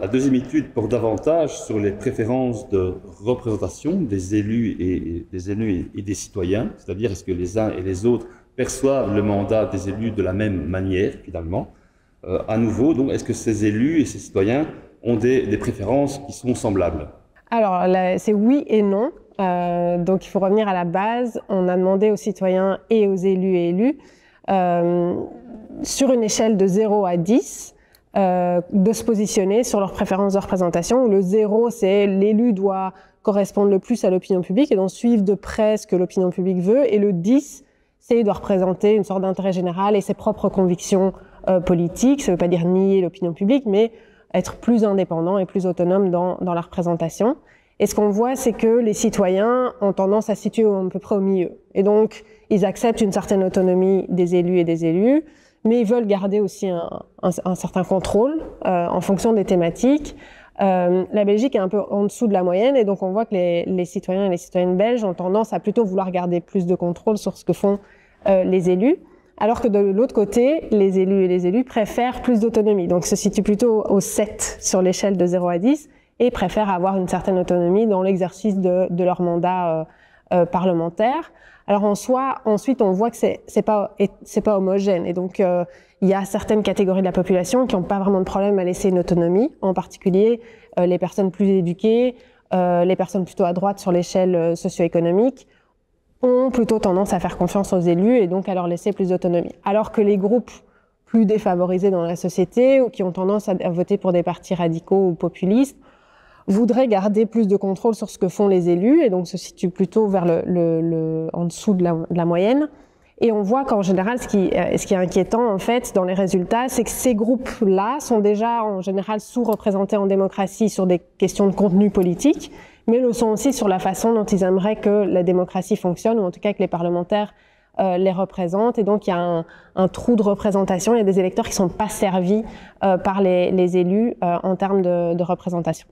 la deuxième étude porte davantage sur les préférences de représentation des élus et des citoyens, c'est-à-dire est-ce que les uns et les autres perçoivent le mandat des élus de la même manière, finalement. À nouveau, donc, est-ce que ces élus et ces citoyens ont des préférences qui sont semblables? Alors, c'est oui et non. Donc, il faut revenir à la base. On a demandé aux citoyens et aux élus et élues, sur une échelle de 0 à 10, de se positionner sur leurs préférences de représentation, où le 0, c'est l'élu doit correspondre le plus à l'opinion publique et donc suivre de près ce que l'opinion publique veut, et le 10, c'est il doit représenter une sorte d'intérêt général et ses propres convictions politiques. Ça ne veut pas dire nier l'opinion publique, mais être plus indépendant et plus autonome dans la représentation. Et ce qu'on voit, c'est que les citoyens ont tendance à se situer à peu près au milieu. Et donc, ils acceptent une certaine autonomie des élus et des élus, mais ils veulent garder aussi un certain contrôle en fonction des thématiques. La Belgique est un peu en dessous de la moyenne, et donc on voit que les citoyens et les citoyennes belges ont tendance à plutôt vouloir garder plus de contrôle sur ce que font les élus, alors que de l'autre côté, les élus et les élus préfèrent plus d'autonomie, donc se situent plutôt au 7 sur l'échelle de 0 à 10, et préfèrent avoir une certaine autonomie dans l'exercice de leur mandat parlementaire. Alors en soi, ensuite, on voit que c'est pas homogène, et donc il y a certaines catégories de la population qui n'ont pas vraiment de problème à laisser une autonomie, en particulier les personnes plus éduquées, les personnes plutôt à droite sur l'échelle socio-économique, ont plutôt tendance à faire confiance aux élus et donc à leur laisser plus d'autonomie. Alors que les groupes plus défavorisés dans la société ou qui ont tendance à voter pour des partis radicaux ou populistes voudraient garder plus de contrôle sur ce que font les élus et donc se situent plutôt vers en dessous de la moyenne. Et on voit qu'en général, ce qui est inquiétant en fait dans les résultats, c'est que ces groupes-là sont déjà en général sous-représentés en démocratie sur des questions de contenu politique, mais le sont aussi sur la façon dont ils aimeraient que la démocratie fonctionne, ou en tout cas que les parlementaires les représentent. Et donc il y a un trou de représentation, il y a des électeurs qui ne sont pas servis par les élus en termes de représentation.